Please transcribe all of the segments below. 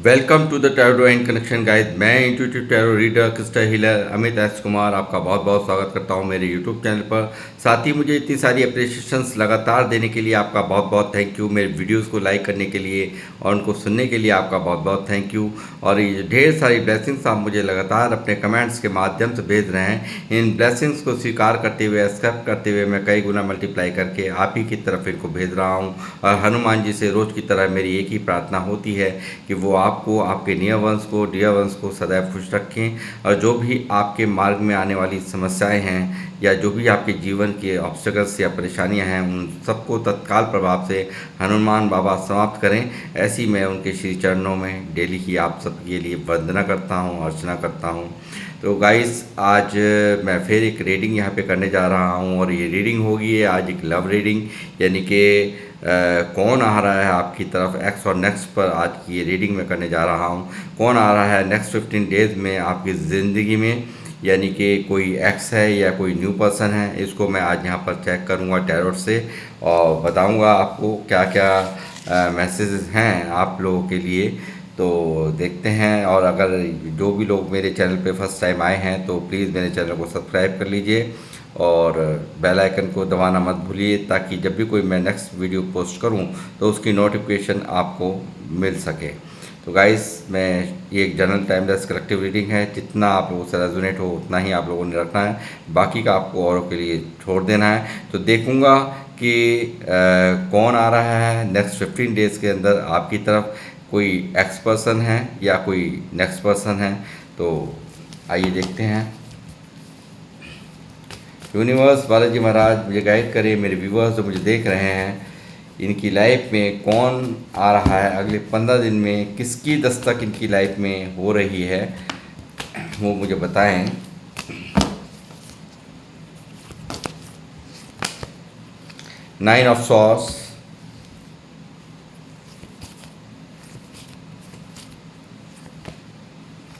Welcome to the tarot and connection guide. मैं intuitive tarot reader crystal healer Amit S Kumar आपका बहुत बहुत स्वागत करता हूं मेरे यूट्यूब चैनल पर। साथ ही मुझे इतनी सारी अप्रिशिएशंस लगातार देने के लिए आपका बहुत बहुत थैंक यू। मेरे वीडियोस को लाइक करने के लिए और उनको सुनने के लिए आपका बहुत बहुत थैंक यू। और ये ढेर सारी ब्लेसिंग्स आप मुझे लगातार अपने कमेंट्स के माध्यम से भेज रहे हैं। इन ब्लेसिंग्स को स्वीकार करते हुए, एक्सेप्ट करते हुए मैं कई गुना मल्टीप्लाई करके आप ही की तरफ इनको भेज रहा हूँ। और हनुमान जी से रोज़ की तरह मेरी एक ही प्रार्थना होती है कि वो आपको, आपके नियर वंश को, डियर वंश को सदैव खुश रखें। और जो भी आपके मार्ग में आने वाली समस्याएं हैं या जो भी आपके जीवन के ऑब्स्टेकल्स या परेशानियां हैं, उन सबको तत्काल प्रभाव से हनुमान बाबा समाप्त करें। ऐसी मैं उनके श्री चरणों में डेली ही आप सबके लिए वंदना करता हूं, अर्चना करता हूं। तो गाइस, आज मैं फिर एक रीडिंग यहाँ पे करने जा रहा हूँ और ये रीडिंग होगी आज एक लव रीडिंग, यानी कि कौन आ रहा है आपकी तरफ एक्स और नेक्स्ट पर आज की ये रीडिंग में करने जा रहा हूँ। कौन आ रहा है नेक्स्ट 15 डेज़ में आपकी ज़िंदगी में, यानी कि कोई एक्स है या कोई न्यू पर्सन है। इसको मैं आज यहाँ पर चेक करूँगा टैरोट से और बताऊँगा आपको क्या क्या मैसेजेस हैं आप लोगों के लिए। तो देखते हैं। और अगर जो भी लोग मेरे चैनल पे फर्स्ट टाइम आए हैं तो प्लीज़ मेरे चैनल को सब्सक्राइब कर लीजिए और बेल आइकन को दबाना मत भूलिए, ताकि जब भी कोई मैं नेक्स्ट वीडियो पोस्ट करूं तो उसकी नोटिफिकेशन आपको मिल सके। तो गाइस, मैं ये एक जनरल टाइमलेस कलेक्टिव रीडिंग है। जितना आप लोगों से रेजोनेट हो उतना ही आप लोगों ने रखना है, बाकी का आपको औरों के लिए छोड़ देना है। तो देखूंगा कि कौन आ रहा है नेक्स्ट 15 डेज़ के अंदर आपकी तरफ। कोई एक्स पर्सन है या कोई नेक्स्ट पर्सन है। तो आइए देखते हैं। यूनिवर्स बालाजी महाराज मुझे गाइड करें। मेरे व्यूवर्स जो मुझे देख रहे हैं, इनकी लाइफ में कौन आ रहा है अगले 15 दिन में, किसकी दस्तक इनकी लाइफ में हो रही है, वो मुझे बताएं। Nine of swords,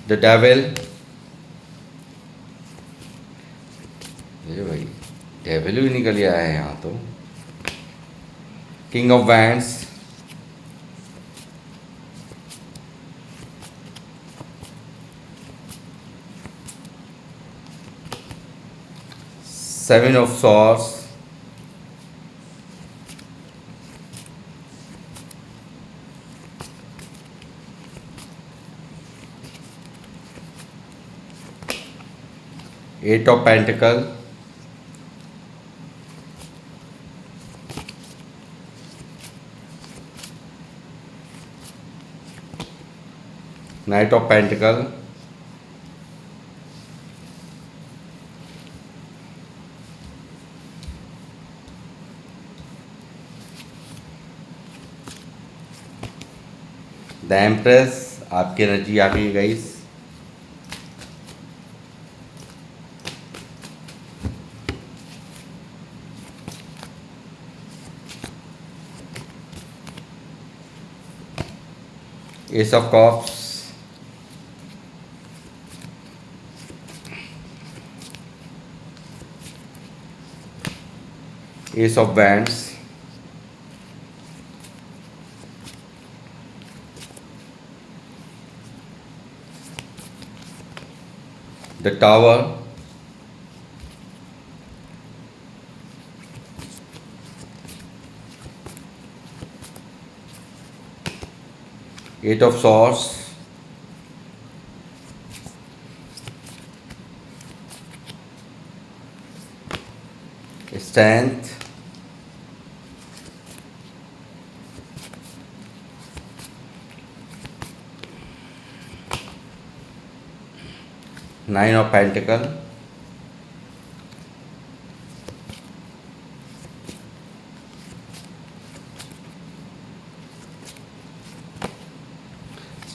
the devil, ये भाई डेविल भी निकल आया है यहाँ तो। King of wands, seven of swords, eight of pentacle, knight of pentacle, the empress. आपकी एनर्जी आ गई guys. Ace of cups, ace of wands, the tower, eight of swords, strength, nine of pentacle,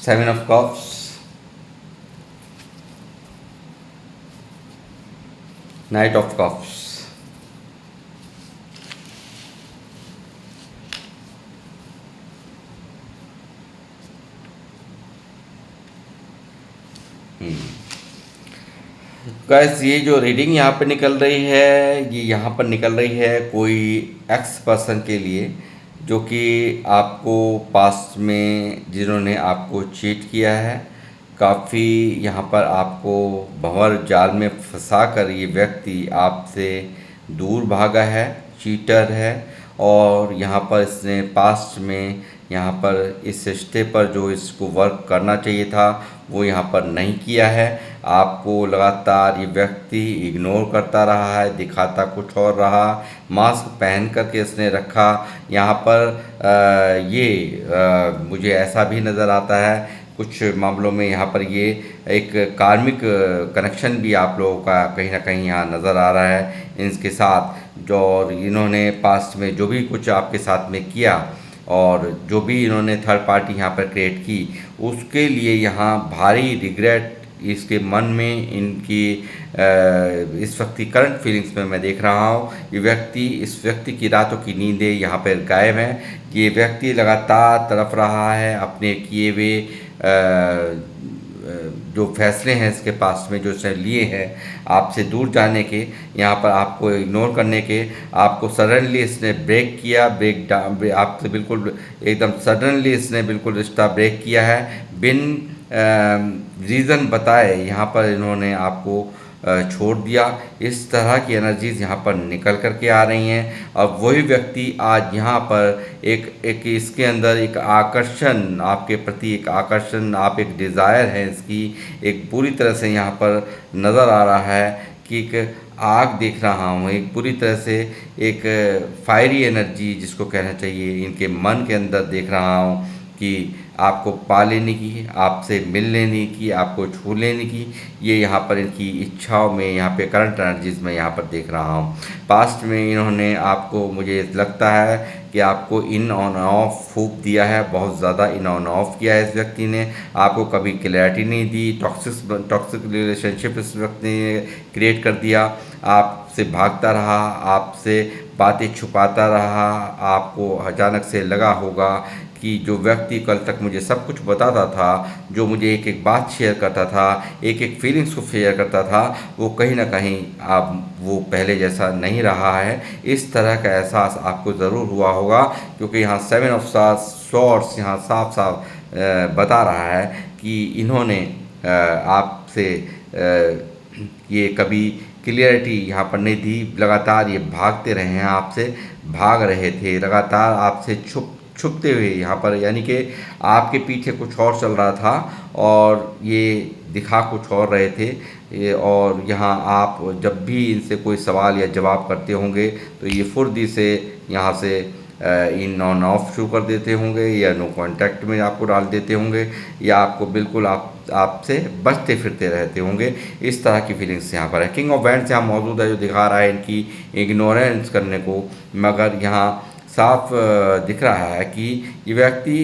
seven of cups, knight of cups. Guys, ये जो reading यहाँ पे निकल रही है, ये यहाँ पर निकल रही है कोई एक्स पर्सन के लिए, जो कि आपको पास्ट में जिन्होंने आपको चीट किया है, काफ़ी यहाँ पर आपको भंवर जाल में फंसा कर ये व्यक्ति आपसे दूर भागा है, चीटर है। और यहाँ पर इसने पास्ट में यहाँ पर इस रिश्ते पर जो इसको वर्क करना चाहिए था वो यहाँ पर नहीं किया है। आपको लगातार ये व्यक्ति इग्नोर करता रहा है, दिखाता कुछ और रहा, मास्क पहन करके इसने रखा। यहाँ पर मुझे ऐसा भी नज़र आता है कुछ मामलों में, यहाँ पर ये एक कार्मिक कनेक्शन भी आप लोगों का कहीं ना कहीं यहाँ नज़र आ रहा है इनके साथ। जो और इन्होंने पास्ट में जो भी कुछ आपके साथ में किया और जो भी इन्होंने थर्ड पार्टी यहाँ पर क्रिएट की, उसके लिए यहाँ भारी रिग्रेट इसके मन में, इनकी इस वक्त की करंट फीलिंग्स में मैं देख रहा हूँ। इस व्यक्ति की रातों की नींदें यहाँ पर गायब हैं। ये व्यक्ति लगातार तड़प रहा है अपने किए हुए जो फैसले हैं इसके पास में, जो इसने लिए हैं आपसे दूर जाने के, यहाँ पर आपको इग्नोर करने के। आपको सडनली इसने ब्रेक किया, आपसे बिल्कुल एकदम सडनली इसने बिल्कुल रिश्ता ब्रेक किया है, बिन रीज़न बताए यहाँ पर इन्होंने आपको छोड़ दिया। इस तरह की एनर्जीज़ यहाँ पर निकल कर के आ रही हैं। और वही व्यक्ति आज यहाँ पर एक इसके अंदर एक आकर्षण, आपके प्रति एक आकर्षण, आप एक डिज़ायर है इसकी, एक पूरी तरह से यहाँ पर नज़र आ रहा है कि एक आग देख रहा हूँ, एक पूरी तरह से एक फायरी एनर्जी जिसको कहना चाहिए इनके मन के अंदर देख रहा हूँ कि आपको पा लेने की, आपसे मिल लेने की, आपको छू लेने की, ये यहाँ पर इनकी इच्छाओं में, यहाँ पे करंट एनर्जीज़ में यहाँ पर देख रहा हूँ। पास्ट में इन्होंने आपको, मुझे लगता है कि आपको इन ऑन ऑफ फूक दिया है, बहुत ज़्यादा इन ऑन ऑफ किया है इस व्यक्ति ने। आपको कभी क्लैरिटी नहीं दी, टॉक्सिक रिलेशनशिप इस व्यक्ति ने क्रिएट कर दिया। आपसे भागता रहा, आपसे बातें छुपाता रहा। आपको अचानक से लगा होगा कि जो व्यक्ति कल तक मुझे सब कुछ बताता था, जो मुझे एक एक बात शेयर करता था, एक एक फीलिंग्स को शेयर करता था, वो कहीं ना कहीं अब वो पहले जैसा नहीं रहा है। इस तरह का एहसास आपको ज़रूर हुआ होगा, क्योंकि यहाँ 7 ऑफ सॉर्ड्स यहाँ साफ साफ बता रहा है कि इन्होंने आपसे ये कभी क्लियरिटी यहाँ पर नहीं दी। लगातार ये भागते रहे हैं, आपसे भाग रहे थे, लगातार आपसे छुपते हुए यहाँ पर, यानी कि आपके पीछे कुछ और चल रहा था और ये दिखा कुछ और रहे थे। और यहाँ आप जब भी इनसे कोई सवाल या जवाब करते होंगे तो ये फुर्ती से यहाँ से इन ऑन ऑफ शुरू कर देते होंगे, या नो कांटेक्ट में आपको डाल देते होंगे, या आपको बिल्कुल आपसे बचते फिरते रहते होंगे। इस तरह की फीलिंग्स यहाँ पर है। किंग ऑफ वैंड्स यहाँ मौजूद है, जो दिखा रहा है इनकी इग्नोरेंस करने को, मगर यहाँ साफ दिख रहा है कि ये व्यक्ति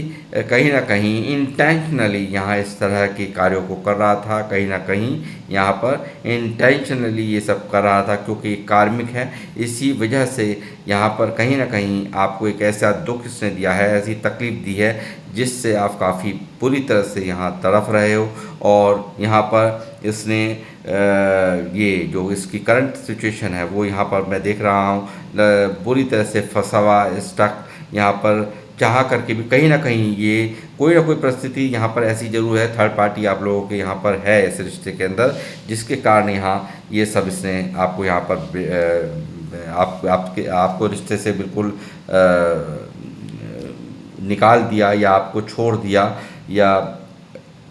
कहीं ना कहीं इंटेंशनली यहाँ इस तरह के कार्यों को कर रहा था, कहीं ना कहीं यहाँ पर इंटेंशनली ये सब कर रहा था, क्योंकि ये कार्मिक है। इसी वजह से यहाँ पर कहीं ना कहीं आपको एक ऐसा दुख इसने दिया है, ऐसी तकलीफ़ दी है, जिससे आप काफ़ी पूरी तरह से यहाँ तड़फ रहे हो। और यहाँ पर इसने ये जो इसकी करंट सिचुएशन है वो यहाँ पर मैं देख रहा हूँ बुरी तरह से फंसा हुआ, स्टक यहाँ पर चाह करके भी कहीं ना कहीं ये कोई ना कोई परिस्थिति यहाँ पर ऐसी ज़रूर है, थर्ड पार्टी आप लोगों के यहाँ पर है इस रिश्ते के अंदर, जिसके कारण यहाँ ये सब इसने आपको यहाँ पर आपको रिश्ते से बिल्कुल निकाल दिया, या आपको छोड़ दिया, या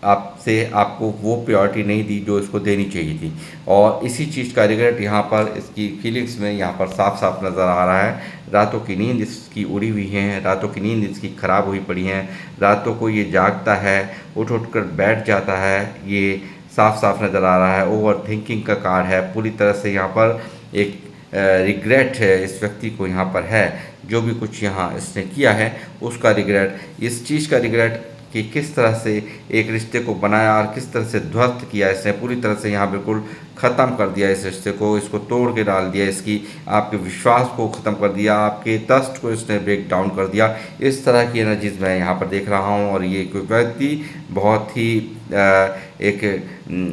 आपको वो प्रायोरिटी नहीं दी जो इसको देनी चाहिए थी। और इसी चीज़ का रिग्रेट यहाँ पर इसकी फीलिंग्स में यहाँ पर साफ साफ नज़र आ रहा है। रातों की नींद इसकी उड़ी हुई है, रातों की नींद इसकी ख़राब हुई पड़ी हैं, रातों को ये जागता है, उठ कर बैठ जाता है, ये साफ साफ नज़र आ रहा है। ओवर थिंकिंग का कार्ड है, पूरी तरह से यहाँ पर एक रिग्रेट है इस व्यक्ति को यहाँ पर है, जो भी कुछ यहाँ इसने किया है उसका रिग्रेट, इस चीज़ का रिग्रेट कि किस तरह से एक रिश्ते को बनाया और किस तरह से ध्वस्त किया इसने, पूरी तरह से यहाँ बिल्कुल ख़त्म कर दिया इस रिश्ते को, इसको तोड़ के डाल दिया, इसकी आपके विश्वास को ख़त्म कर दिया, आपके ट्रस्ट को इसने ब्रेक डाउन कर दिया। इस तरह की एनर्जीज मैं यहाँ पर देख रहा हूँ। और ये कोई व्यक्ति बहुत ही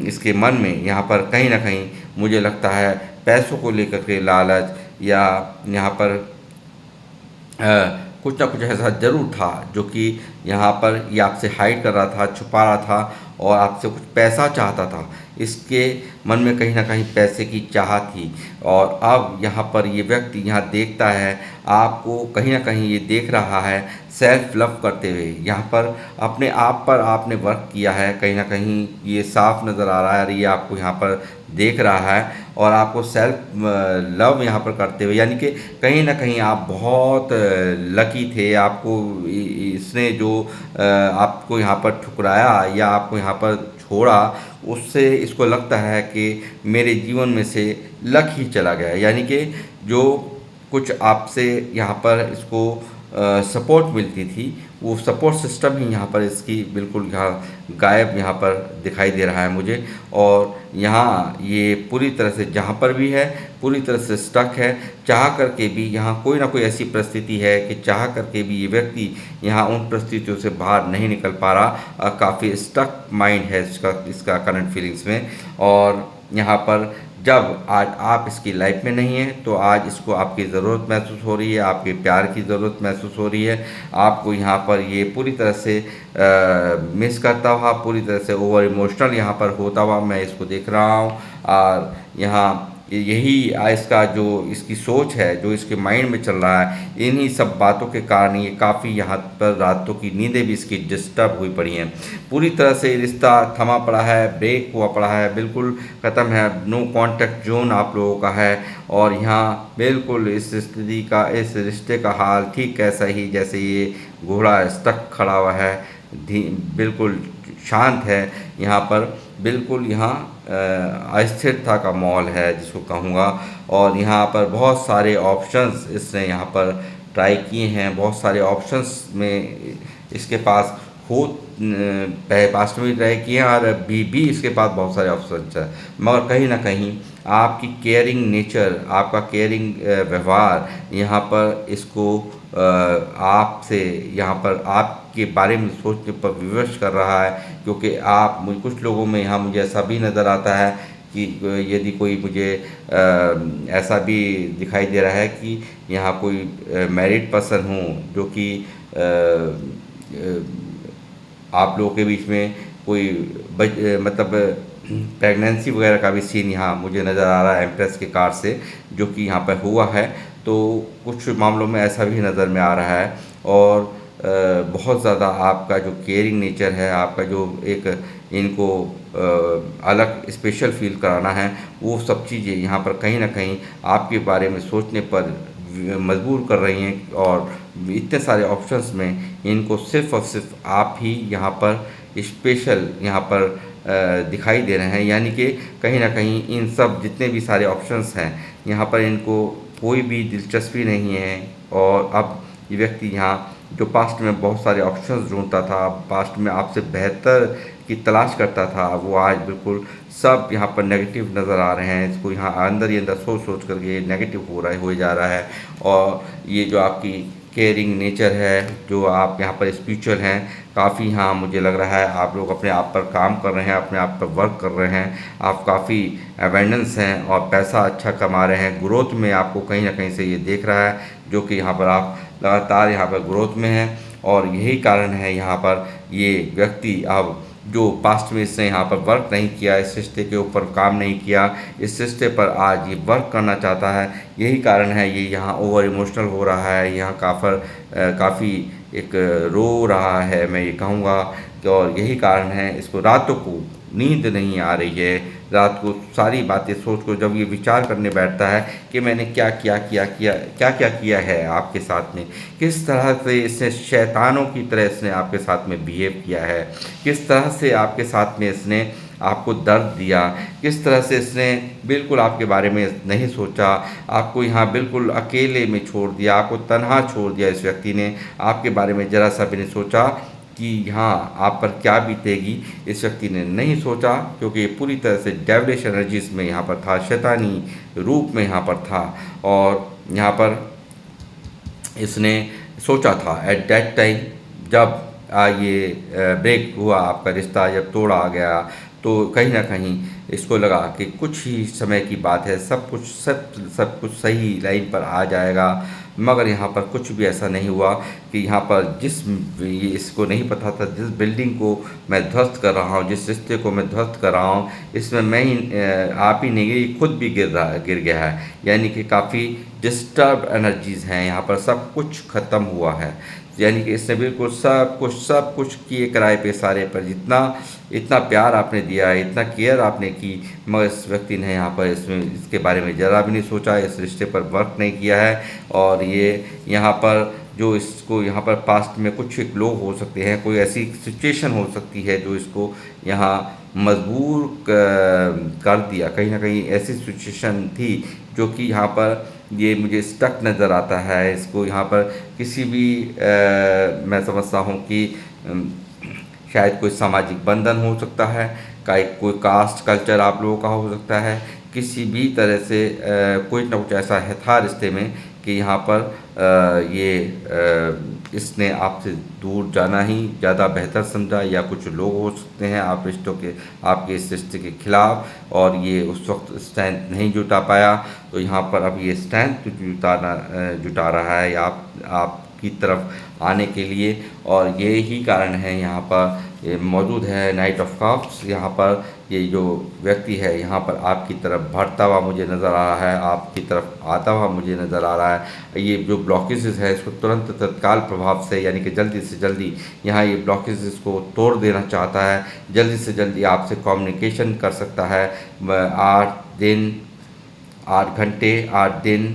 इसके मन में यहाँ पर कहीं ना कहीं मुझे लगता है पैसों को लेकर के लालच, या यहाँ पर कुछ ना कुछ ऐसा ज़रूर था जो कि यहाँ पर ये आपसे हाइड कर रहा था, छुपा रहा था और आपसे कुछ पैसा चाहता था। इसके मन में कहीं न कहीं पैसे की चाह थी और अब यहाँ पर ये व्यक्ति यहाँ देखता है, आपको कहीं न कहीं ये देख रहा है सेल्फ लव करते हुए। यहाँ पर अपने आप पर आपने वर्क किया है, कहीं न कहीं ये साफ नज़र आ रहा है और ये आपको यहाँ पर देख रहा है और आपको सेल्फ लव यहाँ पर करते हुए, यानी कि कहीं न कहीं आप बहुत लकी थे। आपको इसने जो आपको यहाँ पर ठुकराया या आपको यहाँ पर छोड़ा, उससे इसको लगता है कि मेरे जीवन में से लक ही चला गया, यानी कि जो कुछ आपसे यहाँ पर इसको सपोर्ट मिलती थी, वो सपोर्ट सिस्टम ही यहाँ पर इसकी बिल्कुल यहाँ गायब यहाँ पर दिखाई दे रहा है मुझे। और यहाँ ये पूरी तरह से जहाँ पर भी है पूरी तरह से स्टक है। चाह करके भी यहाँ कोई ना कोई ऐसी परिस्थिति है कि चाह करके भी ये व्यक्ति यहाँ उन परिस्थितियों से बाहर नहीं निकल पा रहा। काफ़ी स्टक माइंड है इसका करंट फीलिंग्स में। और यहाँ पर जब आज आप इसकी लाइफ में नहीं हैं तो आज इसको आपकी ज़रूरत महसूस हो रही है, आपके प्यार की ज़रूरत महसूस हो रही है। आपको यहाँ पर ये पूरी तरह से मिस करता हुआ, पूरी तरह से ओवर इमोशनल यहाँ पर होता हुआ मैं इसको देख रहा हूँ। और यहाँ यही इसका जो इसकी सोच है, जो इसके माइंड में चल रहा है, इन्हीं सब बातों के कारण ये काफ़ी यहाँ पर रातों की नींदें भी इसकी डिस्टर्ब हुई पड़ी हैं। पूरी तरह से रिश्ता थमा पड़ा है, ब्रेक हुआ पड़ा है, बिल्कुल ख़त्म है, नो कॉन्टैक्ट जोन आप लोगों का है। और यहाँ बिल्कुल इस स्थिति का, इस रिश्ते का हाल ठीक ऐसा ही जैसे ये घोड़ा स्टक खड़ा हुआ है, बिल्कुल शांत है। यहाँ पर बिल्कुल यहाँ अस्थिरता का माहौल है जिसको कहूँगा। और यहाँ पर बहुत सारे ऑप्शंस इसने यहाँ पर ट्राई किए हैं, बहुत सारे ऑप्शंस में इसके पास हो पास्ट में भी ट्राई किए हैं और अभी भी इसके पास बहुत सारे ऑप्शंस हैं। मगर कहीं ना कहीं आपकी केयरिंग नेचर, आपका केयरिंग व्यवहार यहाँ पर इसको आपसे यहाँ पर आपके बारे में सोचने पर विवश कर रहा है। क्योंकि आप कुछ लोगों में यहाँ मुझे ऐसा भी नज़र आता है कि यदि कोई मुझे ऐसा भी दिखाई दे रहा है कि यहाँ कोई मैरिड पर्सन हूँ जो कि आप लोगों के बीच में कोई मतलब प्रेगनेंसी वगैरह का भी सीन यहाँ मुझे नज़र आ रहा है एम्प्रेस के कार्ड से, जो कि यहाँ पर हुआ है। तो कुछ मामलों में ऐसा भी नज़र में आ रहा है। और बहुत ज़्यादा आपका जो केयरिंग नेचर है, आपका जो एक इनको अलग स्पेशल फील कराना है, वो सब चीज़ें यहाँ पर कहीं ना कहीं आपके बारे में सोचने पर मजबूर कर रही हैं। और इतने सारे ऑप्शंस में इनको सिर्फ़ और सिर्फ आप ही यहाँ पर स्पेशल यहाँ पर दिखाई दे रहे हैं। यानी कि कहीं ना कहीं इन सब जितने भी सारे ऑप्शंस हैं यहाँ पर इनको कोई भी दिलचस्पी नहीं है। और अब ये व्यक्ति यहाँ जो पास्ट में बहुत सारे ऑप्शंस ढूंढता था, पास्ट में आपसे बेहतर की तलाश करता था, वो आज बिल्कुल सब यहाँ पर नेगेटिव नज़र आ रहे हैं। इसको यहाँ अंदर ही अंदर सोच सोच करके नेगेटिव हो जा रहा है। और ये जो आपकी केयरिंग नेचर है, जो आप यहाँ पर स्पिरिचुअल हैं, काफ़ी यहाँ मुझे लग रहा है आप लोग अपने आप पर काम कर रहे हैं, अपने आप पर वर्क कर रहे हैं। आप काफ़ी अवेंडेंस हैं और पैसा अच्छा कमा रहे हैं। ग्रोथ में आपको कहीं ना कहीं से ये देख रहा है, जो कि यहाँ पर आप लगातार यहाँ पर ग्रोथ में हैं। और यही कारण है यहाँ पर ये व्यक्ति अब जो पास्ट में इसने यहाँ पर वर्क नहीं किया, इस रिश्ते के ऊपर काम नहीं किया, इस रिश्ते पर आज ये वर्क करना चाहता है। यही कारण है ये यहाँ ओवर इमोशनल हो रहा है, यहाँ काफ़ी एक रो रहा है मैं ये कहूँगा। और यही कारण है इसको रातों को नींद नहीं आ रही है। रात को सारी बातें सोच को जब ये विचार करने बैठता है कि मैंने क्या क्या किया है आपके साथ में, किस तरह से इसने शैतानों की तरह इसने आपके साथ में बिहेव किया है, किस तरह से आपके साथ में इसने आपको दर्द दिया, किस तरह से इसने बिल्कुल आपके बारे में नहीं सोचा, आपको यहाँ बिल्कुल अकेले में छोड़ दिया, आपको तन्हा छोड़ दिया। इस व्यक्ति ने आपके बारे में ज़रा सा भी नहीं सोचा कि यहाँ आप पर क्या बीतेगी। इस व्यक्ति ने नहीं सोचा, क्योंकि ये पूरी तरह से डेविलिश एनर्जीज में यहाँ पर था, शैतानी रूप में यहाँ पर था। और यहाँ पर इसने सोचा था एट दैट टाइम जब ये ब्रेक हुआ, आपका रिश्ता जब तोड़ा गया, तो कहीं ना कहीं इसको लगा कि कुछ ही समय की बात है, सब कुछ सही लाइन पर आ जाएगा। मगर यहाँ पर कुछ भी ऐसा नहीं हुआ कि यहाँ पर ये इसको नहीं पता था जिस बिल्डिंग को मैं ध्वस्त कर रहा हूँ, जिस रिश्ते को मैं ध्वस्त कर रहा हूँ, इसमें मैं ही आप ही नहीं, ये खुद भी गिर गया है। यानी कि काफ़ी डिस्टर्ब एनर्जीज़ हैं यहाँ पर, सब कुछ ख़त्म हुआ है। यानी कि इसने बिल्कुल सब कुछ किए किराए पे सारे पर, जितना इतना प्यार आपने दिया, इतना केयर आपने की, मगर इस व्यक्ति ने यहाँ पर इसके बारे में ज़रा भी नहीं सोचा, इस रिश्ते पर वर्क नहीं किया है। और ये यहाँ पर जो इसको यहाँ पर पास्ट में कुछ एक लोग हो सकते हैं, कोई ऐसी सिचुएशन हो सकती है जो इसको यहाँ मजबूर कर दिया। कहीं ना कहीं ऐसी सिचुएशन थी जो कि यहाँ पर ये मुझे स्टक नज़र आता है। इसको यहाँ पर किसी भी मैं समझता हूँ कि शायद कोई सामाजिक बंधन हो सकता है, कोई कास्ट कल्चर आप लोगों का हो सकता है, किसी भी तरह से कोई ना कुछ ऐसा है था रिश्ते में कि यहाँ पर इसने आपसे दूर जाना ही ज़्यादा बेहतर समझा, या कुछ लोग हो सकते हैं आप रिश्तों के, आपके इस रिश्ते के खिलाफ, और ये उस वक्त स्ट्रेंथ नहीं जुटा पाया। तो यहाँ पर अब ये स्ट्रेंथ जुटा रहा है आपकी तरफ आने के लिए, और ये ही कारण है यहाँ पर ये मौजूद है नाइट ऑफ कप्स। यहाँ पर ये जो व्यक्ति है यहाँ पर आपकी तरफ बढ़ता हुआ मुझे नज़र आ रहा है, आपकी तरफ आता हुआ मुझे नज़र आ रहा है। ये जो ब्लॉकेजेस है इसको तुरंत तत्काल प्रभाव से, यानी कि जल्दी से जल्दी यहाँ ये ब्लॉकेजेस को तोड़ देना चाहता है, जल्दी से जल्दी आपसे कम्युनिकेशन कर सकता है। 8 घंटे 8 दिन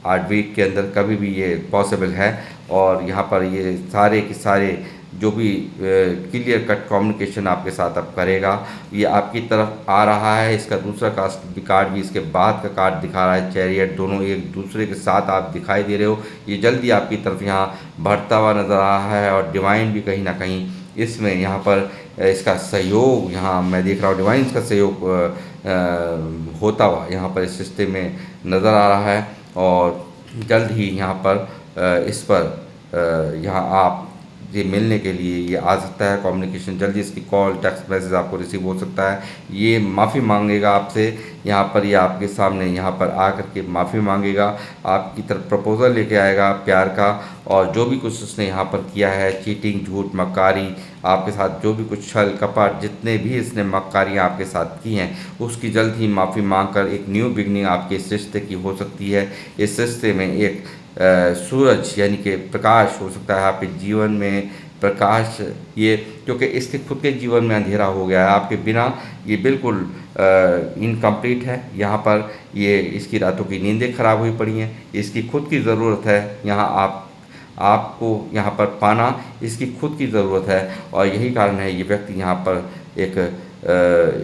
8 वीक के अंदर कभी भी ये पॉसिबल है। और यहाँ पर ये सारे के सारे जो भी क्लियर कट कम्युनिकेशन आपके साथ अब करेगा, ये आपकी तरफ आ रहा है। इसका दूसरा कार्ड भी इसके बाद का कार्ड दिखा रहा है, चैरियट, दोनों एक दूसरे के साथ आप दिखाई दे रहे हो। ये जल्दी आपकी तरफ यहाँ बढ़ता हुआ नज़र आ रहा है, और डिवाइन भी कहीं ना कहीं इसमें यहाँ पर इसका सहयोग, यहाँ मैं देख रहा हूँ डिवाइन का सहयोग होता हुआ यहाँ पर इस रिश्ते में नज़र आ रहा है। और जल्द ही यहाँ पर इस पर यहाँ आप ये मिलने के लिए ये आ सकता है, कम्युनिकेशन जल्दी, इसकी कॉल टेक्स्ट मैसेज आपको रिसीव हो सकता है। ये माफ़ी मांगेगा आपसे यहाँ पर, ये आपके सामने यहाँ पर आकर के माफ़ी मांगेगा, आपकी तरफ प्रपोज़ल लेके आएगा प्यार का। और जो भी कुछ उसने यहाँ पर किया है, चीटिंग, झूठ, मक्कारी, आपके साथ जो भी कुछ छल कपट, जितने भी इसने मक्कारियाँ आपके साथ की हैं, उसकी जल्द ही माफ़ी मांग कर एक न्यू बिगनिंग आपके इस रिश्ते की हो सकती है। इस रिश्ते में एक सूरज यानी कि प्रकाश हो सकता है आपके जीवन में, प्रकाश ये, क्योंकि इसके खुद के जीवन में अंधेरा हो गया है आपके बिना, ये बिल्कुल इनकम्प्लीट है। यहाँ पर ये इसकी रातों की नींदें खराब हुई पड़ी हैं, इसकी खुद की ज़रूरत है यहाँ आपको यहाँ पर पाना, इसकी खुद की ज़रूरत है। और यही कारण है ये व्यक्ति यहाँ पर एक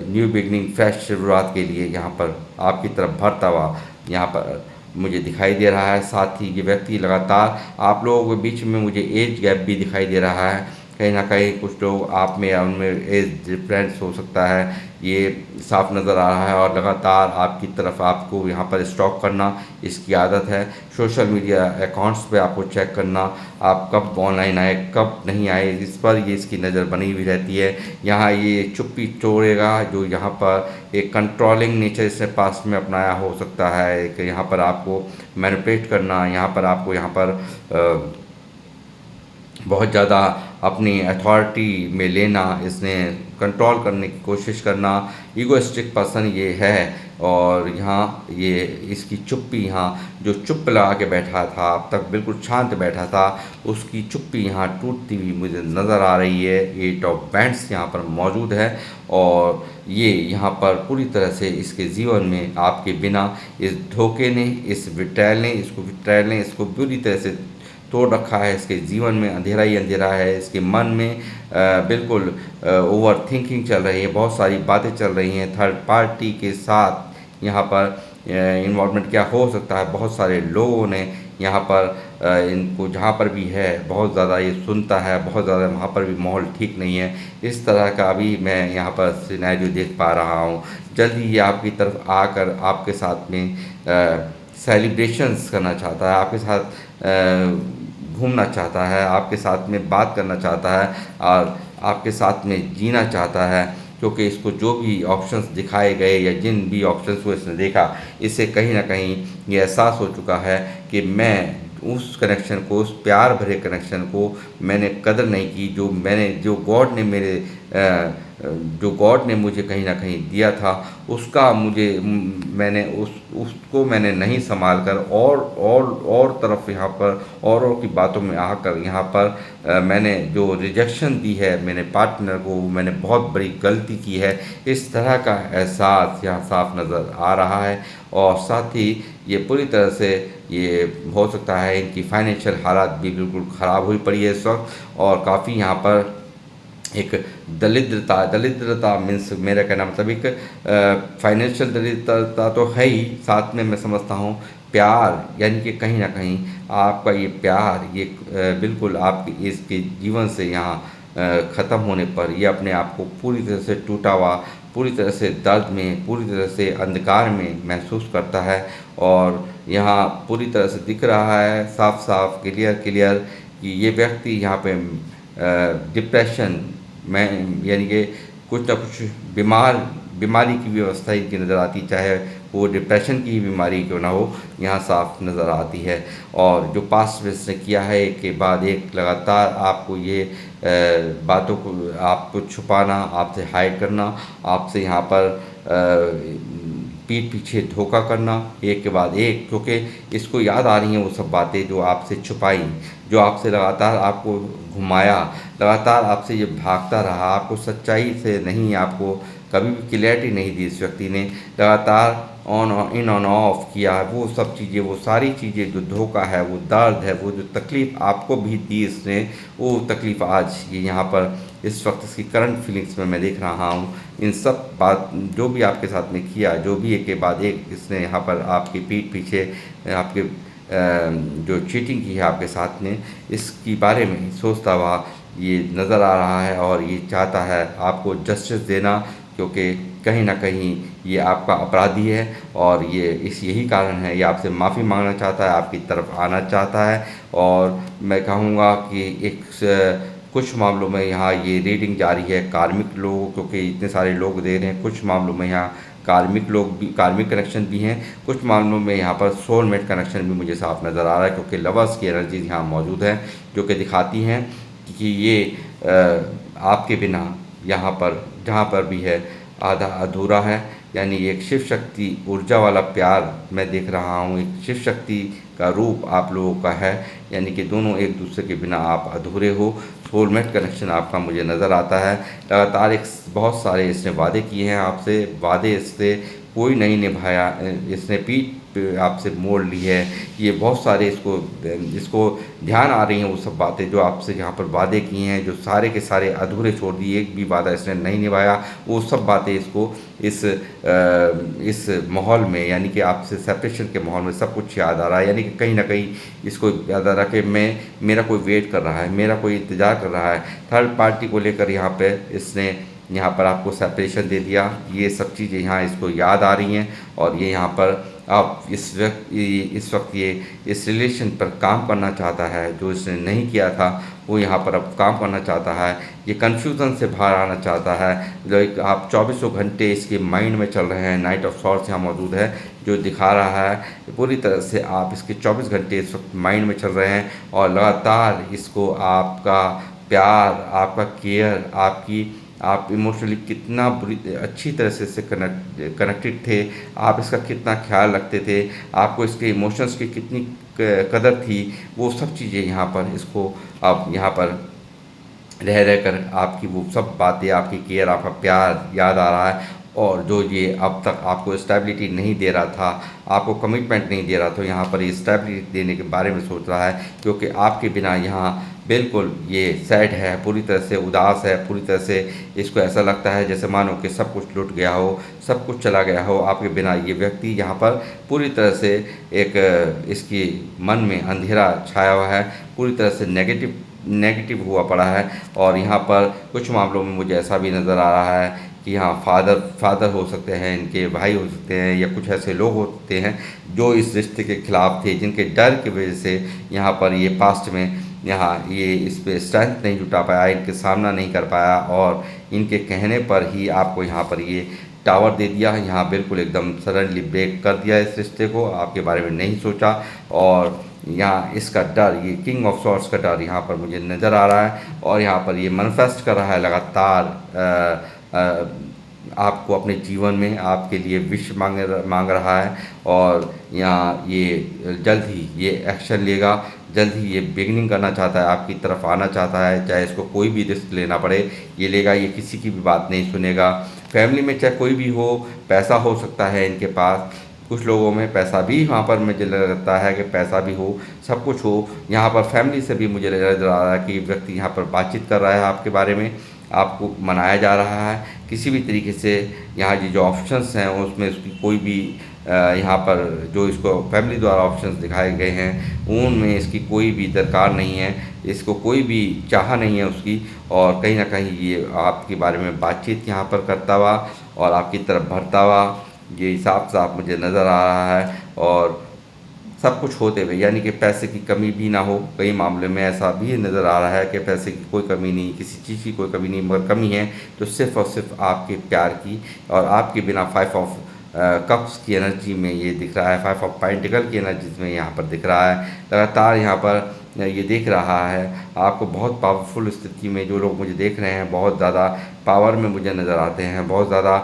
न्यू बिगनिंग, फ्रेश शुरुआत के लिए यहाँ पर आपकी तरफ बढ़ता हुआ यहाँ पर मुझे दिखाई दे रहा है। साथ ही ये व्यक्ति लगातार आप लोगों के बीच में मुझे एज गैप भी दिखाई दे रहा है, कहीं ना कहीं कुछ लोग आप में या उनमें एज डिफरेंस हो सकता है, ये साफ नज़र आ रहा है। और लगातार आपकी तरफ आपको यहाँ पर स्टॉक करना इसकी आदत है, सोशल मीडिया अकाउंट्स पे आपको चेक करना, आप कब ऑनलाइन आए कब नहीं आए, इस पर ये इसकी नज़र बनी हुई रहती है। यहाँ ये चुप्पी तोड़ेगा, जो यहाँ पर एक कंट्रोलिंग नेचर इसने पास्ट में अपनाया हो सकता है, कि यहाँ पर आपको मैनिपुलेट करना, यहाँ पर आपको यहाँ पर बहुत ज़्यादा अपनी अथॉरिटी में लेना, इसने कंट्रोल करने की कोशिश करना। ईगोइस्टिक पर्सन ये है। और यहाँ ये इसकी चुप्पी, यहाँ जो चुप लगा के बैठा था अब तक, बिल्कुल शांत बैठा था, उसकी चुप्पी यहाँ टूटती हुई मुझे नज़र आ रही है। 8 ऑफ बैंड्स यहाँ पर मौजूद है, और ये यहाँ पर पूरी तरह से इसके जीवन में आपके बिना इस धोखे ने, इस विट्रायल ने इसको पूरी तरह से तोड़ रखा है। इसके जीवन में अंधेरा ही अंधेरा है, इसके मन में बिल्कुल ओवर थिंकिंग चल रही है, बहुत सारी बातें चल रही हैं। थर्ड पार्टी के साथ यहाँ पर इन्वॉल्वमेंट क्या हो सकता है, बहुत सारे लोगों ने यहाँ पर इनको जहाँ पर भी है बहुत ज़्यादा ये सुनता है, बहुत ज़्यादा वहाँ पर भी माहौल ठीक नहीं है। इस तरह का भी मैं यहाँ पर सिनेरियो देख पा रहा हूँ। जल्दी ये आपकी तरफ आकर आपके साथ में सेलिब्रेशंस करना चाहता है, आपके साथ घूमना चाहता है, आपके साथ में बात करना चाहता है, और आपके साथ में जीना चाहता है। क्योंकि इसको जो भी ऑप्शंस दिखाए गए या जिन भी ऑप्शंस को इसने देखा, इससे कहीं ना कहीं ये एहसास हो चुका है कि मैं उस कनेक्शन को, उस प्यार भरे कनेक्शन को मैंने कदर नहीं की, जो गॉड ने जो गॉड ने मुझे कहीं ना कहीं दिया था, उसका मैंने उसको मैंने नहीं संभाल कर और तरफ यहाँ पर औरों की बातों में आकर यहाँ पर मैंने जो रिजेक्शन दी है मेरे पार्टनर को, मैंने बहुत बड़ी गलती की है। इस तरह का एहसास यहाँ साफ नज़र आ रहा है। और साथ ही ये पूरी तरह से ये हो सकता है इनकी फाइनेंशियल हालात भी बिल्कुल ख़राब हुई पड़ी है इस वक्त। और काफ़ी यहाँ पर एक दरिद्रता मीन्स, मेरा कहना मतलब एक फाइनेंशियल दरिद्रता तो है ही, साथ में मैं समझता हूँ प्यार, यानी कि कहीं ना कहीं आपका ये प्यार ये बिल्कुल आपके इसके जीवन से यहाँ ख़त्म होने पर ये अपने आप को पूरी तरह से टूटा हुआ, पूरी तरह से दर्द में, पूरी तरह से अंधकार में महसूस करता है। और यहाँ पूरी तरह से दिख रहा है साफ साफ क्लियर कि ये व्यक्ति यहाँ पे डिप्रेशन में, यानी कि कुछ ना कुछ बीमारी की व्यवस्था इनकी नज़र आती, चाहे वो डिप्रेशन की ही बीमारी क्यों ना हो, यहाँ साफ नज़र आती है। और जो पास्ट में इसने किया है एक के बाद एक लगातार आपको ये बातों को आपको छुपाना, आपसे हाइड करना, आपसे यहाँ पर पीठ पीछे धोखा करना एक के बाद एक, क्योंकि इसको याद आ रही हैं वो सब बातें जो आपसे छुपाई, जो आपसे लगातार आपको घुमाया, लगातार आपसे ये भागता रहा, आपको सच्चाई से नहीं, आपको कभी भी क्लैरिटी नहीं दी इस व्यक्ति ने, लगातार ऑन ऑफ किया। वो सब चीज़ें, वो सारी चीज़ें, जो धोखा है, वो दर्द है, वो जो तकलीफ़ आपको भी दी इसने, वो तकलीफ़ आज ये यहाँ पर इस वक्त इसकी करंट फीलिंग्स में मैं देख रहा हूँ। इन सब बात जो भी आपके साथ में किया, जो भी एक के बाद एक इसने यहाँ पर आपकी पीठ पीछे आपके जो चीटिंग की है आपके साथ में, इसकी बारे में सोचता हुआ ये नज़र आ रहा है। और ये चाहता है आपको जस्टिस देना, क्योंकि कहीं ना कहीं ये आपका अपराधी है और यही कारण है ये आपसे माफ़ी मांगना चाहता है, आपकी तरफ आना चाहता है। और मैं कहूँगा कि कुछ मामलों में यहाँ ये रीडिंग जारी है कार्मिक लोगों, क्योंकि इतने सारे लोग दे रहे हैं, कुछ मामलों में यहाँ कार्मिक कनेक्शन भी हैं, कुछ मामलों में यहाँ पर सोलमेट कनेक्शन भी मुझे साफ नज़र आ रहा है, क्योंकि लवर्स की एनर्जीज यहाँ मौजूद है जो कि दिखाती हैं कि ये आपके बिना यहाँ पर जहाँ पर भी है आधा अधूरा है। यानी एक शिव शक्ति ऊर्जा वाला प्यार मैं देख रहा हूँ, एक शिव शक्ति का रूप आप लोगों का है, यानी कि दोनों एक दूसरे के बिना आप अधूरे हो। सोलमेट कनेक्शन आपका मुझे नज़र आता है। लगातार बहुत सारे इसने वादे किए हैं आपसे, वादे इससे कोई नहीं निभाया, इसने पीठ आपसे मोड़ ली है। ये बहुत सारे इसको ध्यान आ रही हैं वो सब बातें जो आपसे यहाँ पर वादे किए हैं, जो सारे के सारे अधूरे छोड़ दिए, एक भी वादा इसने नहीं निभाया। वो सब बातें इसको इस माहौल में, यानी कि आपसे सेपरेशन के माहौल में सब कुछ याद आ रहा है। यानी कि कहीं ना कहीं इसको याद आ रहा है कि मेरा कोई वेट कर रहा है, मेरा कोई इंतज़ार कर रहा है। थर्ड पार्टी को लेकर यहाँ पे इसने यहाँ पर आपको सेपरेशन दे दिया। ये सब चीज़ें यहाँ इसको याद आ रही हैं और ये यहाँ पर आप इस वक्त ये इस रिलेशन पर काम करना चाहता है, जो इसने नहीं किया था वो यहाँ पर अब काम करना चाहता है। ये कन्फ्यूज़न से बाहर आना चाहता है। जो आप 24 घंटे इसके माइंड में चल रहे हैं, नाइट ऑफ सॉर्ट्स यहाँ मौजूद है जो दिखा रहा है पूरी तरह से आप इसके 24 घंटे इस वक्त माइंड में चल रहे हैं और लगातार इसको आपका प्यार, आपका केयर, आप इमोशनली कितना अच्छी तरह से इससे कनेक्टेड थे, आप इसका कितना ख्याल रखते थे, आपको इसके इमोशंस की कितनी कदर थी, वो सब चीज़ें यहाँ पर इसको अब यहाँ पर रह कर आपकी वो सब बातें, आपकी केयर, आपका प्यार याद आ रहा है। और जो ये अब तक आपको स्टेबिलिटी नहीं दे रहा था, आपको कमिटमेंट नहीं दे रहा था, यहाँ पर ये स्टेबिलिटी देने के बारे में सोच रहा है, क्योंकि आपके बिना यहाँ बिल्कुल ये सैड है, पूरी तरह से उदास है, पूरी तरह से इसको ऐसा लगता है जैसे मानो कि सब कुछ लुट गया हो, सब कुछ चला गया हो आपके बिना। ये व्यक्ति यहाँ पर पूरी तरह से इसकी मन में अंधेरा छाया हुआ है, पूरी तरह से नेगेटिव हुआ पड़ा है। और यहाँ पर कुछ मामलों में मुझे ऐसा भी नज़र आ रहा है कि यहाँ फादर हो सकते हैं, इनके भाई हो सकते हैं, या कुछ ऐसे लोग हो सकते हैं जो इस रिश्ते के खिलाफ थे, जिनके डर की वजह से यहाँ पर ये पास्ट में यहाँ ये इस पर स्ट्रेंथ नहीं जुटा पाया, इनके सामना नहीं कर पाया और इनके कहने पर ही आपको यहाँ पर ये टावर दे दिया। यहाँ बिल्कुल एकदम सडनली ब्रेक कर दिया इस रिश्ते को, आपके बारे में नहीं सोचा और यहाँ इसका डर, ये किंग ऑफ सॉर्ड्स का डर यहाँ पर मुझे नज़र आ रहा है। और यहाँ पर ये मैनिफेस्ट कर रहा है लगातार आपको अपने जीवन में आपके लिए विश मांग रहा है। और यहाँ ये जल्द ही ये एक्शन लेगा, जल्द ही ये बिगिनिंग करना चाहता है, आपकी तरफ आना चाहता है, चाहे इसको कोई भी रिस्क लेना पड़े ये लेगा। ये किसी की भी बात नहीं सुनेगा। फैमिली में चाहे कोई भी हो, पैसा हो सकता है इनके पास, कुछ लोगों में पैसा भी यहाँ पर मुझे लगता है कि पैसा भी हो, सब कुछ हो। यहाँ पर फैमिली से भी मुझे नज़र आ रहा है कि व्यक्ति यहाँ पर बातचीत कर रहा है आपके बारे में, आपको मनाया जा रहा है किसी भी तरीके से। यहाँ ये जो ऑप्शंस हैं उसमें उसकी कोई भी यहाँ पर जो इसको फैमिली द्वारा ऑप्शंस दिखाए गए हैं उनमें इसकी कोई भी दरकार नहीं है, इसको कोई भी चाह नहीं है उसकी। और कहीं ना कहीं ये आपके बारे में बातचीत यहाँ पर करता हुआ और आपकी तरफ बढ़ता हुआ ये साफ साफ मुझे नज़र आ रहा है। और सब कुछ होते हुए यानी कि पैसे की कमी भी ना हो, कई मामले में ऐसा भी नज़र आ रहा है कि पैसे की कोई कमी नहीं, किसी चीज़ की कोई कमी नहीं, मगर कमी है तो सिर्फ़ और सिर्फ आपके प्यार की। और आपके बिना 5 ऑफ कप्स की एनर्जी में ये दिख रहा है, 5 ऑफ पेंटिकल की एनर्जीज में यहाँ पर दिख रहा है। लगातार यहाँ पर ये देख रहा है आपको बहुत पावरफुल स्थिति में। जो लोग मुझे देख रहे हैं बहुत ज़्यादा पावर में मुझे नज़र आते हैं, बहुत ज़्यादा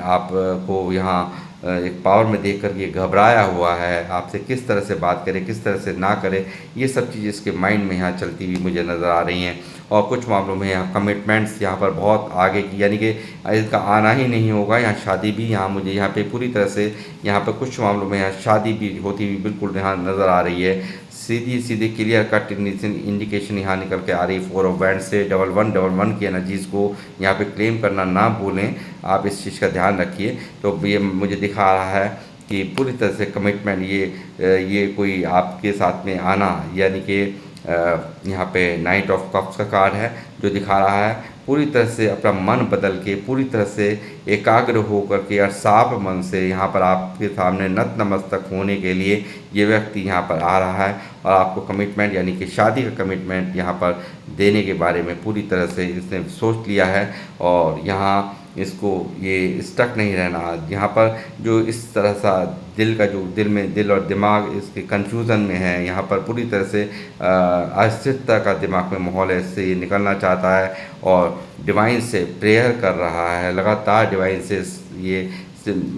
आपको यहाँ एक पावर में देख कर ये घबराया हुआ है, आपसे किस तरह से बात करे किस तरह से ना करे, ये सब चीज़ इसके माइंड में यहाँ चलती हुई मुझे नज़र आ रही हैं। और कुछ मामलों में यहाँ कमिटमेंट्स यहाँ पर बहुत आगे की, यानी कि इसका आना ही नहीं होगा। यहाँ शादी भी यहाँ मुझे यहाँ पे पूरी तरह से यहाँ पर कुछ मामलों में यहाँ शादी भी होती हुई बिल्कुल यहाँ नज़र आ रही है। सीधी सीधी क्लियर कट इंडिकेशन यहाँ निकल के आ रही है 4 ऑफ वैंड्स से। 1111 की एनर्जीज़ को यहाँ पे क्लेम करना ना भूलें, आप इस चीज़ का ध्यान रखिए। तो ये मुझे दिखा रहा है कि पूरी तरह से कमिटमेंट ये कोई आपके साथ में आना, यानी कि यहाँ पे नाइट ऑफ कप्स का कार्ड है जो दिखा रहा है पूरी तरह से अपना मन बदल के, पूरी तरह से एकाग्र होकर के और साफ मन से यहाँ पर आपके सामने नतमस्तक होने के लिए ये व्यक्ति यहाँ पर आ रहा है। और आपको कमिटमेंट यानी कि शादी का कमिटमेंट यहाँ पर देने के बारे में पूरी तरह से इसने सोच लिया है। और यहाँ इसको ये स्टक नहीं रहना यहाँ पर। जो इस तरह सा दिल और दिमाग इसके कंफ्यूजन में है, यहाँ पर पूरी तरह से अस्थिरता का दिमाग में माहौल है, इससे ये निकलना चाहता है और डिवाइन से प्रेयर कर रहा है लगातार। डिवाइन से ये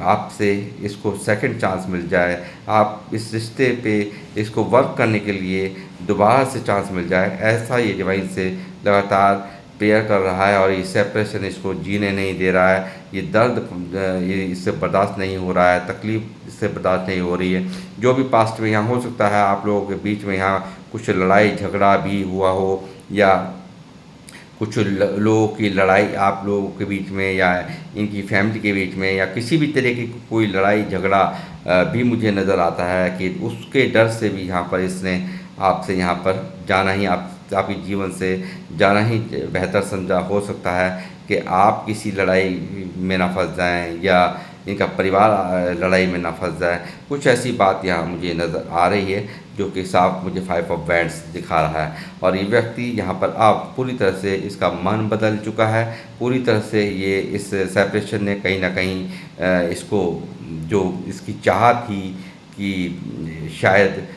आपसे इसको सेकंड चांस मिल जाए, आप इस रिश्ते पे इसको वर्क करने के लिए दोबारा से चांस मिल जाए, ऐसा ये डिवाइन से लगातार प्रेयर कर रहा है। और ये सेपरेशन इसको जीने नहीं दे रहा है, ये दर्द ये इससे बर्दाश्त नहीं हो रहा है, तकलीफ़ इससे बर्दाश्त नहीं हो रही है। जो भी पास्ट में यहाँ हो सकता है आप लोगों के बीच में यहाँ कुछ लड़ाई झगड़ा भी हुआ हो, या कुछ लोगों की लड़ाई आप लोगों के बीच में या इनकी फैमिली के बीच में, या किसी भी तरह की कोई लड़ाई झगड़ा भी मुझे नज़र आता है कि उसके डर से भी यहाँ पर इसने आपसे यहाँ पर जाना ही, आपके जीवन से जाना ही बेहतर समझा। हो सकता है कि आप किसी लड़ाई में ना फंस जाएं या इनका परिवार लड़ाई में ना फंस जाए, कुछ ऐसी बात यहाँ मुझे नज़र आ रही है जो कि साफ मुझे 5 ऑफ वैंड्स दिखा रहा है। और ये व्यक्ति यहाँ पर अब पूरी तरह से इसका मन बदल चुका है, पूरी तरह से ये इस सेपरेशन ने कहीं ना कहीं इसको जो इसकी चाह थी कि शायद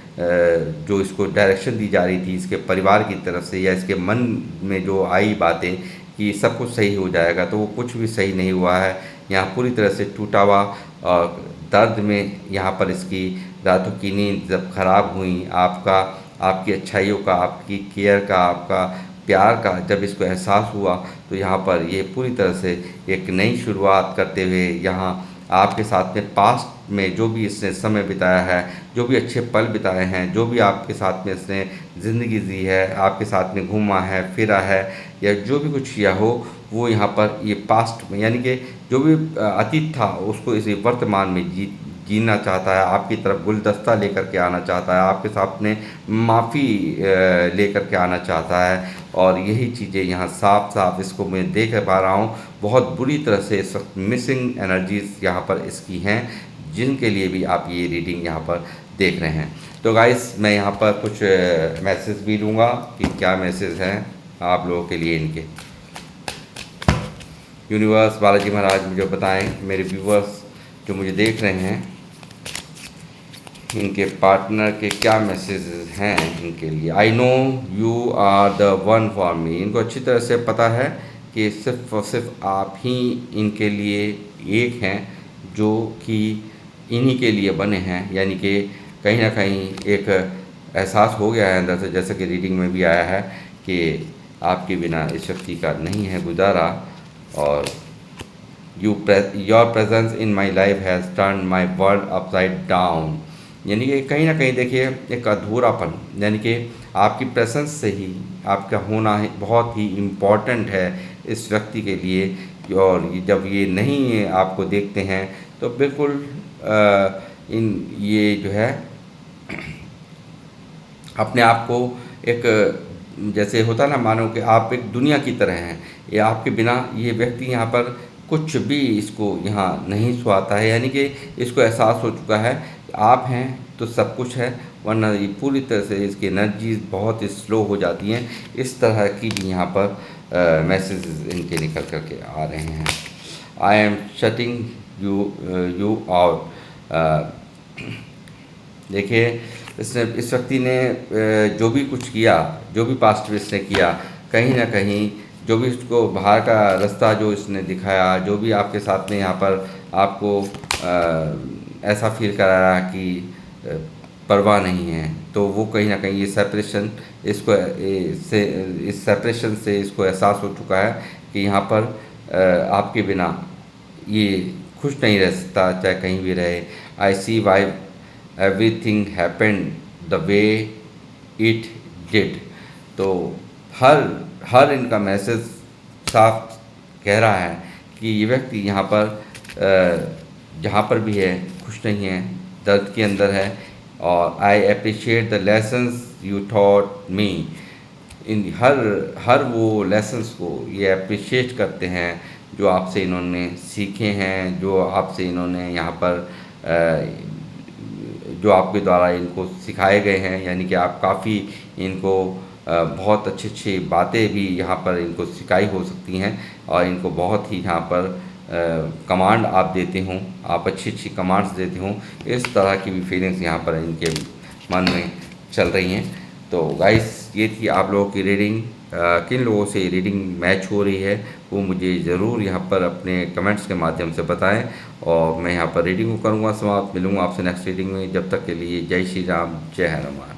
जो इसको डायरेक्शन दी जा रही थी इसके परिवार की तरफ से, या इसके मन में जो आई बातें कि सब कुछ सही हो जाएगा, तो वो कुछ भी सही नहीं हुआ है। यहाँ पूरी तरह से टूटा हुआ और दर्द में यहाँ पर इसकी रातों की नींद जब खराब हुई, आपकी अच्छाइयों का, आपकी केयर का, आपका प्यार का जब इसको एहसास हुआ, तो यहाँ पर ये पूरी तरह से एक नई शुरुआत करते हुए यहाँ आपके साथ में पास्ट में जो भी इसने समय बिताया है, जो भी अच्छे पल बिताए हैं, जो भी आपके साथ में इसने ज़िंदगी जी है, आपके साथ में घूमा है फिरा है, या जो भी कुछ किया हो, वो यहाँ पर ये पास्ट में यानी कि जो भी अतीत था उसको इसे वर्तमान में जीना चाहता है, आपकी तरफ गुलदस्ता लेकर के आना चाहता है, आपके सामने माफ़ी लेकर के आना चाहता है। और यही चीज़ें यहाँ साफ साफ इसको मैं देख पा रहा हूँ। बहुत बुरी तरह से इस वक्त मिसिंग एनर्जीज़ यहाँ पर इसकी हैं, जिनके लिए भी आप ये रीडिंग यहाँ पर देख रहे हैं। तो गाइस मैं यहाँ पर कुछ मैसेज भी लूँगा कि क्या मैसेज हैं आप लोगों के लिए इनके। यूनिवर्स बालाजी महाराज मुझे बताएं, मेरे व्यूवर्स जो मुझे देख रहे हैं इनके पार्टनर के क्या मैसेजेस हैं इनके लिए। I know you are the one for me. इनको अच्छी तरह से पता है कि सिर्फ और सिर्फ आप ही इनके लिए एक हैं, जो कि इन्हीं के लिए बने हैं। यानी कि कहीं ना कहीं एक एहसास हो गया है अंदर से, जैसा कि रीडिंग में भी आया है कि आपके बिना इस व्यक्ति का नहीं है गुजारा। और your presence in my life has turn my world upside down. यानी कि कहीं ना कहीं देखिए एक अधूरापन, यानी कि आपकी प्रेजेंस से ही आपका होना है बहुत ही इम्पॉर्टेंट है इस व्यक्ति के लिए। और जब ये नहीं आपको देखते हैं तो बिल्कुल इन ये जो है अपने आप को एक, जैसे होता है ना, मानो कि आप एक दुनिया की तरह हैं। ये आपके बिना ये व्यक्ति यहाँ पर कुछ भी इसको यहाँ नहीं सुहाता है। यानी कि इसको एहसास हो चुका है कि आप हैं तो सब कुछ है, वरना ये पूरी तरह से इसकी एनर्जीज बहुत स्लो हो जाती हैं। इस तरह की भी यहाँ पर मैसेजेस इनके निकल कर के आ रहे हैं। I am shutting you out. देखिए इस व्यक्ति ने जो भी कुछ किया, जो भी पास्ट में इसने किया, कहीं ना कहीं जो भी उसको बाहर का रास्ता जो इसने दिखाया, जो भी आपके साथ में यहाँ पर आपको ऐसा फील कराया कि परवाह नहीं है, तो वो कहीं ना कहीं ये सेपरेशन इसको इस सेपरेशन से इसको एहसास हो चुका है कि यहाँ पर आपके बिना ये खुश नहीं रह सकता, चाहे कहीं भी रहे। I see why everything happened the way it did. तो हर इनका मैसेज साफ कह रहा है कि ये व्यक्ति यहाँ पर जहाँ पर भी है खुश नहीं है, दर्द के अंदर है। और I appreciate the lessons you taught me. इन हर वो लेसन्स को ये अप्रिशिएट करते हैं जो आपसे इन्होंने सीखे हैं, जो आपसे इन्होंने यहाँ पर जो आपके द्वारा इनको सिखाए गए हैं। यानी कि आप काफ़ी इनको बहुत अच्छी अच्छी बातें भी यहाँ पर इनको सिखाई हो सकती हैं, और इनको बहुत ही यहाँ पर कमांड आप देते हों, आप अच्छी अच्छी कमांड्स देते हों। इस तरह की भी फीलिंग्स यहाँ पर इनके मन में चल रही हैं। तो गाइस, ये थी आप लोगों की रीडिंग। किन लोगों से रीडिंग मैच हो रही है वो मुझे ज़रूर यहाँ पर अपने कमेंट्स के माध्यम से बताएं, और मैं यहाँ पर रीडिंग को करूँगा समाप्त। मिलूँगा आपसे नेक्स्ट रीडिंग में। जब तक के लिए जय श्री राम, जय हनुमान।